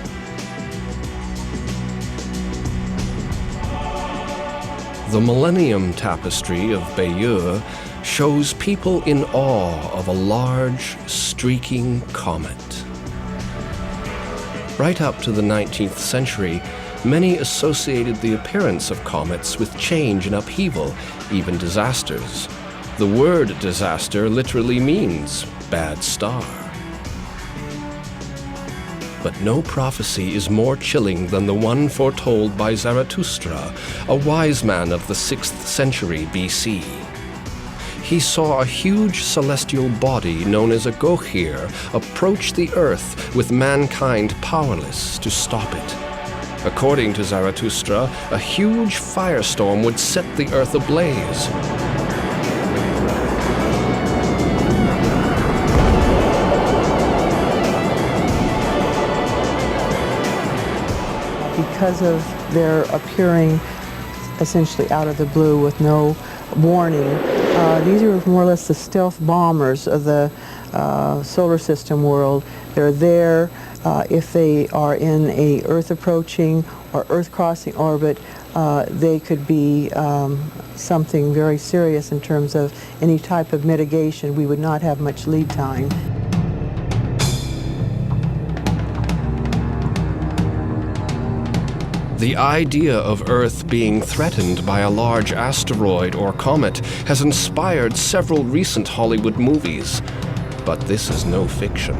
The Millennium Tapestry of Bayeux shows people in awe of a large, streaking comet. Right up to the 19th century, many associated the appearance of comets with change and upheaval, even disasters. The word disaster literally means bad star. But no prophecy is more chilling than the one foretold by Zarathustra, a wise man of the 6th century BC. He saw a huge celestial body known as a Gohir approach the earth with mankind powerless to stop it. According to Zarathustra, a huge firestorm would set the earth ablaze. Because of their appearing essentially out of the blue with no warning, these are more or less the stealth bombers of the solar system world. They're there if they are in a Earth approaching or Earth crossing orbit. They could be something very serious in terms of any type of mitigation. We would not have much lead time. The idea of Earth being threatened by a large asteroid or comet has inspired several recent Hollywood movies, but this is no fiction.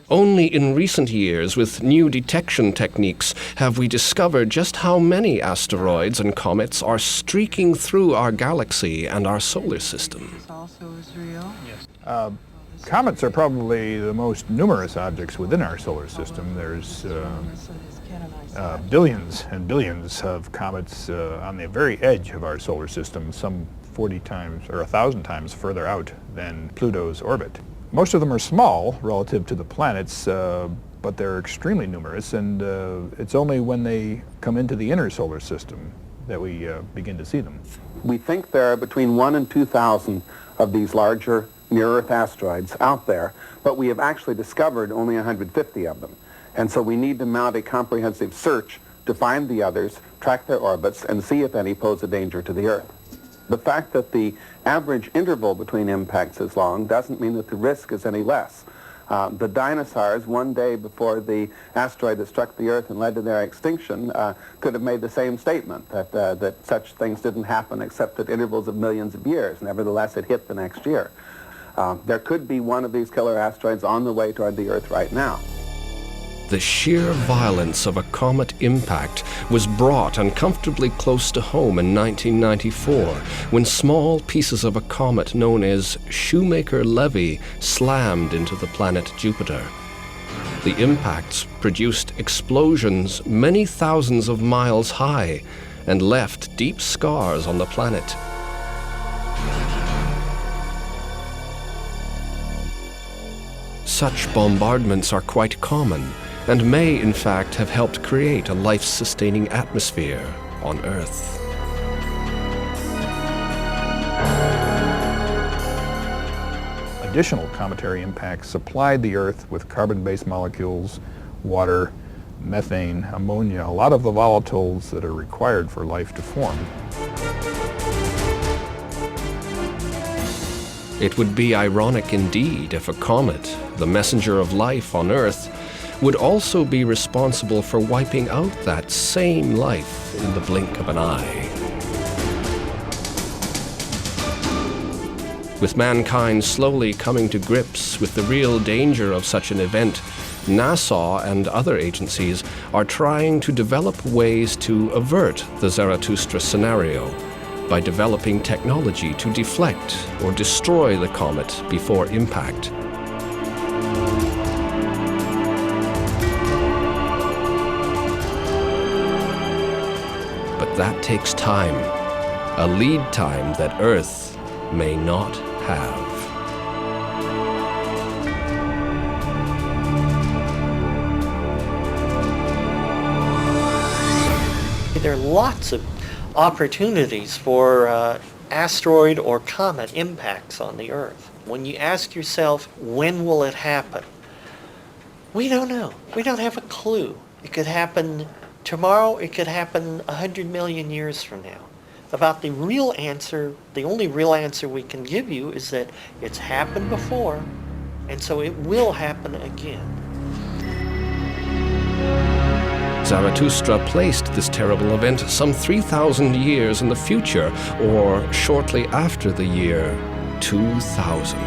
Only in recent years, with new detection techniques, have we discovered just how many asteroids and comets are streaking through our galaxy and our solar system. Comets are probably the most numerous objects within our solar system. There's billions and billions of comets on the very edge of our solar system, some 40 times or 1,000 times further out than Pluto's orbit. Most of them are small relative to the planets, but they're extremely numerous, and it's only when they come into the inner solar system that we begin to see them. We think there are between 1,000 and 2,000 of these larger near-Earth asteroids out there, but we have actually discovered only 150 of them. And so we need to mount a comprehensive search to find the others, track their orbits, and see if any pose a danger to the Earth. The fact that the average interval between impacts is long doesn't mean that the risk is any less. The dinosaurs, one day before the asteroid that struck the Earth and led to their extinction, could have made the same statement, that such things didn't happen except at intervals of millions of years. Nevertheless, it hit the next year. There could be one of these killer asteroids on the way toward the Earth right now. The sheer violence of a comet impact was brought uncomfortably close to home in 1994 when small pieces of a comet known as Shoemaker-Levy slammed into the planet Jupiter. The impacts produced explosions many thousands of miles high and left deep scars on the planet. Such bombardments are quite common and may, in fact, have helped create a life-sustaining atmosphere on Earth. Additional cometary impacts supplied the Earth with carbon-based molecules, water, methane, ammonia, a lot of the volatiles that are required for life to form. It would be ironic indeed if a comet, the messenger of life on Earth, would also be responsible for wiping out that same life in the blink of an eye. With mankind slowly coming to grips with the real danger of such an event, NASA and other agencies are trying to develop ways to avert the Zarathustra scenario by developing technology to deflect or destroy the comet before impact. But that takes time, a lead time that Earth may not have. There are lots of opportunities for asteroid or comet impacts on the Earth. When you ask yourself, when will it happen? We don't know. We don't have a clue. It could happen tomorrow, it could happen 100 million years from now. About the real answer, the only real answer we can give you is that it's happened before, and so it will happen again. Zarathustra placed this terrible event some 3,000 years in the future, or shortly after the year 2000.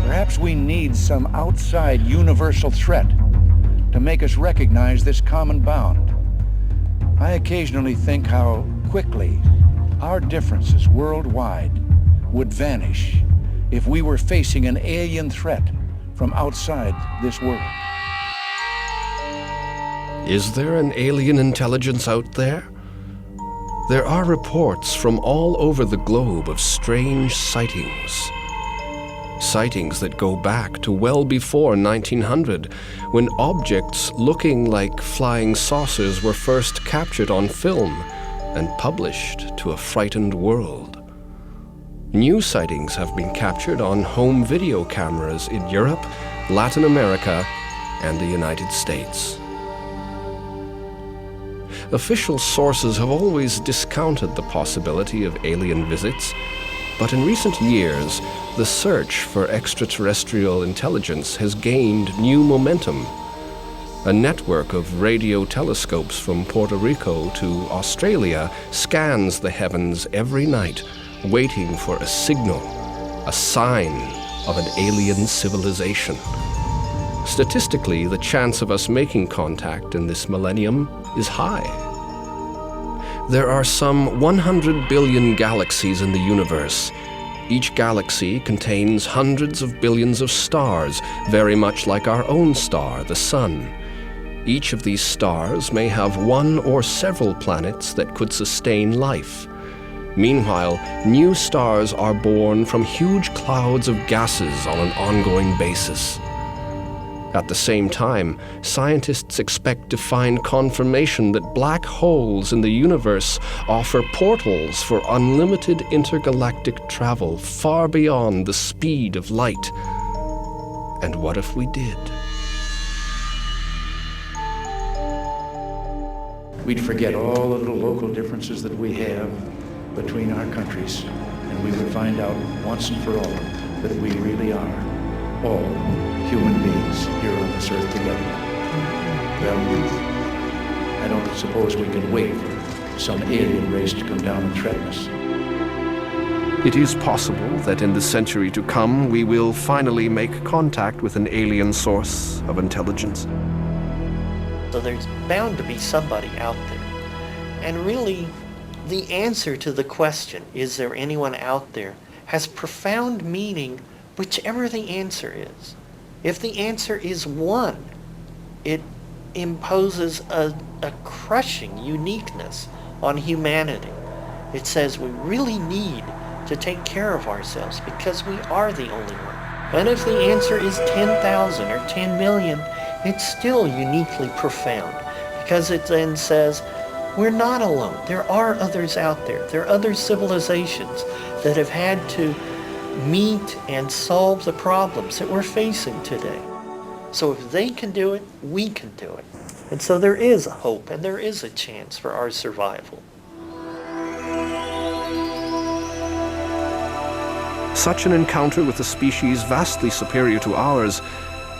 Perhaps we need some outside universal threat to make us recognize this common bound. I occasionally think how quickly our differences worldwide would vanish if we were facing an alien threat from outside this world. Is there an alien intelligence out there? There are reports from all over the globe of strange sightings. Sightings that go back to well before 1900, when objects looking like flying saucers were first captured on film and published to a frightened world. New sightings have been captured on home video cameras in Europe, Latin America, and the United States. Official sources have always discounted the possibility of alien visits, but in recent years, the search for extraterrestrial intelligence has gained new momentum. A network of radio telescopes from Puerto Rico to Australia scans the heavens every night, waiting for a signal, a sign of an alien civilization. Statistically, the chance of us making contact in this millennium is high. There are some 100 billion galaxies in the universe. Each galaxy contains hundreds of billions of stars, very much like our own star, the Sun. Each of these stars may have one or several planets that could sustain life. Meanwhile, new stars are born from huge clouds of gases on an ongoing basis. At the same time, scientists expect to find confirmation that black holes in the universe offer portals for unlimited intergalactic travel far beyond the speed of light. And what if we did? We'd forget all the little local differences that we have between our countries, and we would find out once and for all that we really are all human beings here on this earth together. Well, I don't suppose we can wait for some alien race to come down and threaten us. It is possible that in the century to come, we will finally make contact with an alien source of intelligence. So there's bound to be somebody out there. And really, the answer to the question, is there anyone out there, has profound meaning whichever the answer is. If the answer is one, it imposes a crushing uniqueness on humanity. It says we really need to take care of ourselves because we are the only one. And if the answer is 10,000 or 10 million, it's still uniquely profound because it then says we're not alone. There are others out there. There are other civilizations that have had to meet and solve the problems that we're facing today. So if they can do it, we can do it. And so there is a hope and there is a chance for our survival. Such an encounter with a species vastly superior to ours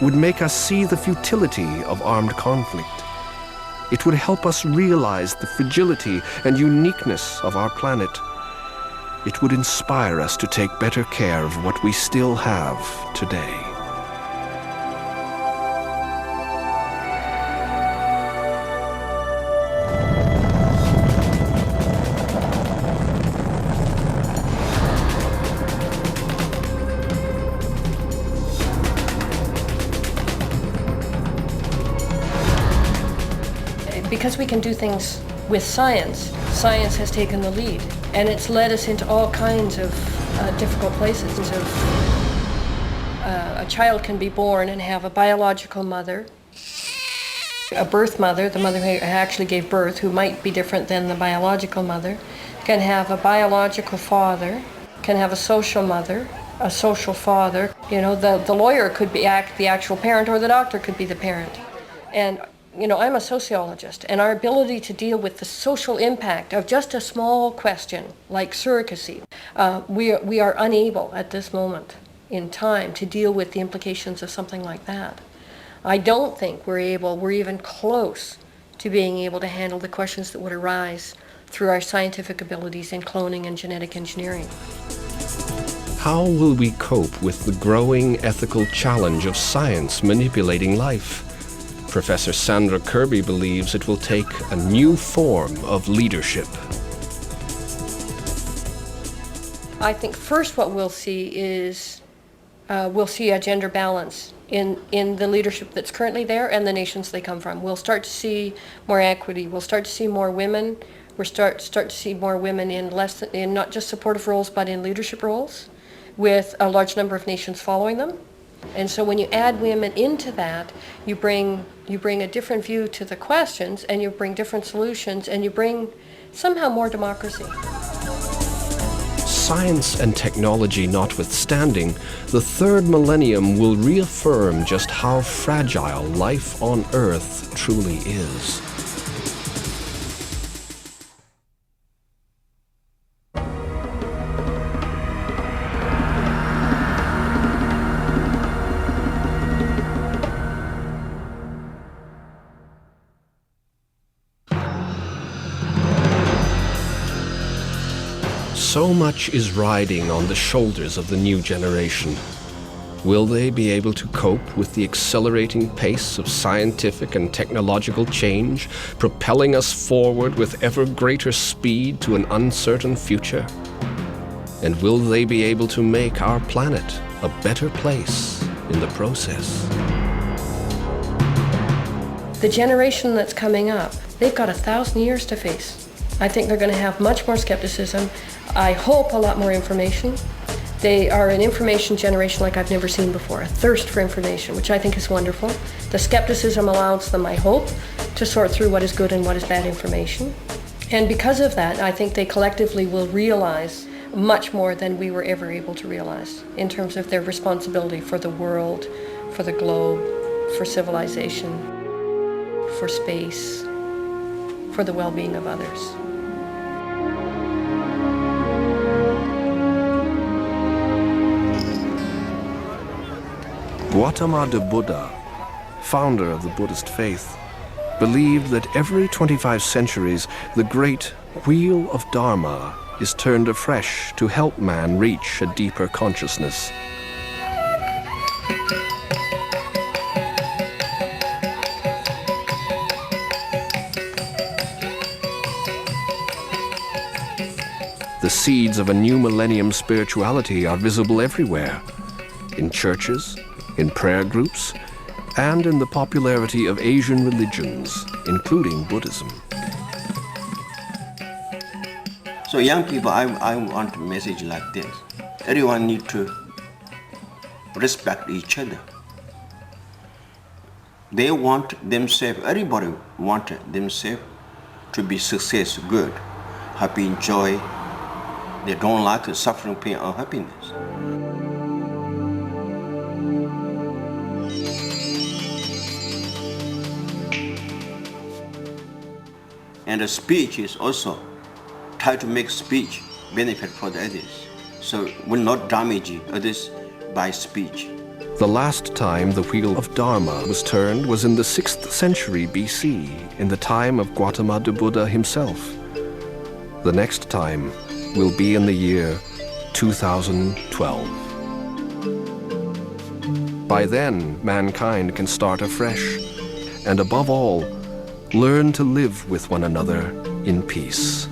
would make us see the futility of armed conflict. It would help us realize the fragility and uniqueness of our planet. It would inspire us to take better care of what we still have today. Because we can do things with science, science has taken the lead, and it's led us into all kinds of difficult places. A child can be born and have a biological mother, a birth mother, the mother who actually gave birth, who might be different than the biological mother, can have a biological father, can have a social mother, a social father. You know, the lawyer could be the actual parent, or the doctor could be the parent. And you know, I'm a sociologist, and our ability to deal with the social impact of just a small question like surrogacy, we are unable at this moment in time to deal with the implications of something like that. I don't think we're even close to being able to handle the questions that would arise through our scientific abilities in cloning and genetic engineering. How will we cope with the growing ethical challenge of science manipulating life? Professor Sandra Kirby believes it will take a new form of leadership. I think first what we'll see is we'll see a gender balance in the leadership that's currently there and the nations they come from. We'll start to see more equity. We'll start to see more women. We'll start to see more women in not just supportive roles but in leadership roles, with a large number of nations following them. And so when you add women into that, you bring a different view to the questions, and you bring different solutions, and you bring somehow more democracy. Science and technology notwithstanding, the third millennium will reaffirm just how fragile life on Earth truly is. So much is riding on the shoulders of the new generation. Will they be able to cope with the accelerating pace of scientific and technological change, propelling us forward with ever greater speed to an uncertain future? And will they be able to make our planet a better place in the process? The generation that's coming up, they've got 1,000 years to face. I think they're going to have much more skepticism. I hope a lot more information. They are an information generation like I've never seen before, a thirst for information, which I think is wonderful. The skepticism allows them, I hope, to sort through what is good and what is bad information. And because of that, I think they collectively will realize much more than we were ever able to realize in terms of their responsibility for the world, for the globe, for civilization, for space, for the well-being of others. Gautama the Buddha, founder of the Buddhist faith, believed that every 25 centuries the great wheel of Dharma is turned afresh to help man reach a deeper consciousness. The seeds of a new millennium spirituality are visible everywhere, in churches, in prayer groups, and in the popularity of Asian religions, including Buddhism. So young people, I want a message like this. Everyone needs to respect each other. They want themselves, everybody wanted themselves to be success, good, happy, joy. They don't like suffering, pain, or happiness. And the speech is also try to make speech benefit for the others, so will not damage others by speech. The last time the wheel of Dharma was turned was in the 6th century BC, in the time of Gautama the Buddha himself. The next time will be in the year 2012. By then, mankind can start afresh, and above all, learn to live with one another in peace.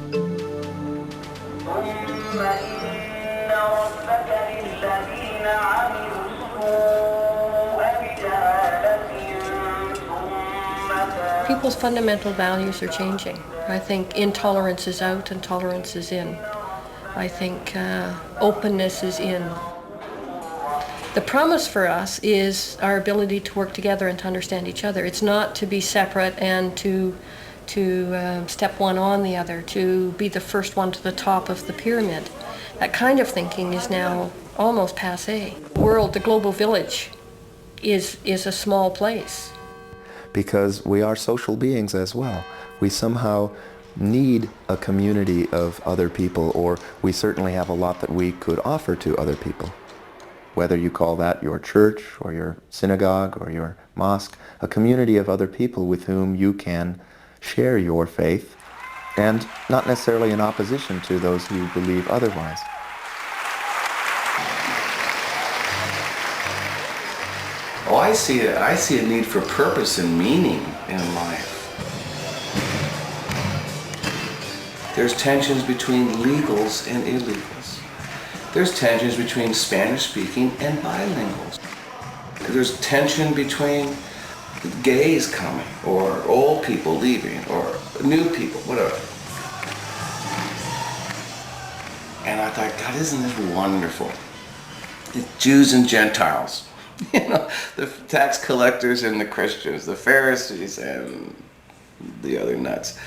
People's fundamental values are changing. I think intolerance is out and tolerance is in. I think openness is in. The promise for us is our ability to work together and to understand each other. It's not to be separate and to step one on the other, to be the first one to the top of the pyramid. That kind of thinking is now almost passé. The world, the global village, is a small place. Because we are social beings as well. We somehow need a community of other people, or we certainly have a lot that we could offer to other people. Whether you call that your church or your synagogue or your mosque, a community of other people with whom you can share your faith, and not necessarily in opposition to those who believe otherwise. Oh, I see a need for purpose and meaning in life. There's tensions between legals and illegals. There's tensions between Spanish-speaking and bilinguals. There's tension between gays coming, or old people leaving, or new people, whatever. And I thought, God, isn't this wonderful? The Jews and Gentiles. You know, the tax collectors and the Christians, the Pharisees and the other nuts,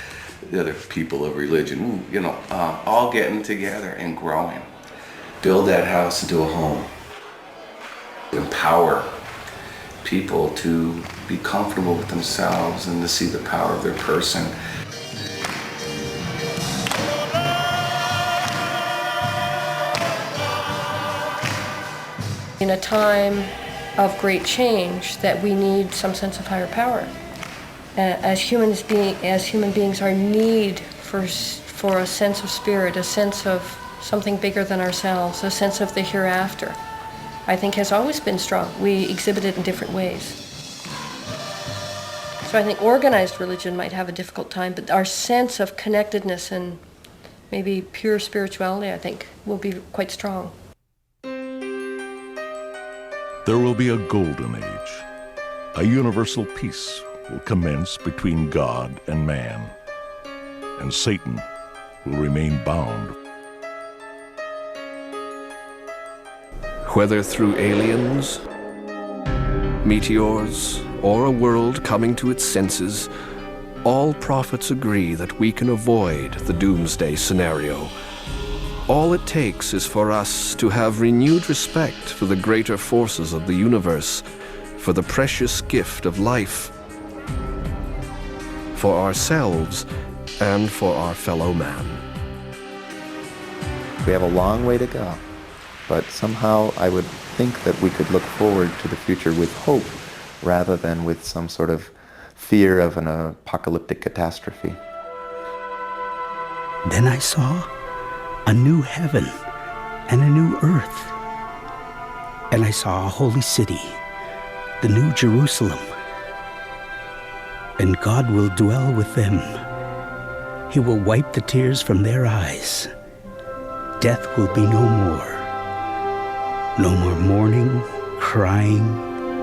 the other people of religion, you know, all getting together and growing. Build that house into a home. Empower people to be comfortable with themselves and to see the power of their person. In a time of great change, that we need some sense of higher power. As human beings, our need for a sense of spirit, a sense of something bigger than ourselves, a sense of the hereafter, I think has always been strong. We exhibit it in different ways. So I think organized religion might have a difficult time, but our sense of connectedness and maybe pure spirituality, I think, will be quite strong. There will be a golden age. A universal peace will commence between God and man, and Satan will remain bound. Whether through aliens, meteors, or a world coming to its senses, all prophets agree that we can avoid the doomsday scenario. All it takes is for us to have renewed respect for the greater forces of the universe, for the precious gift of life, for ourselves and for our fellow man. We have a long way to go, but somehow I would think that we could look forward to the future with hope rather than with some sort of fear of an apocalyptic catastrophe. Then I saw a new heaven and a new earth. And I saw a holy city, the New Jerusalem. And God will dwell with them. He will wipe the tears from their eyes. Death will be no more. No more mourning, crying,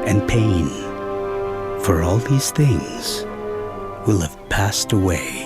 and pain. For all these things will have passed away.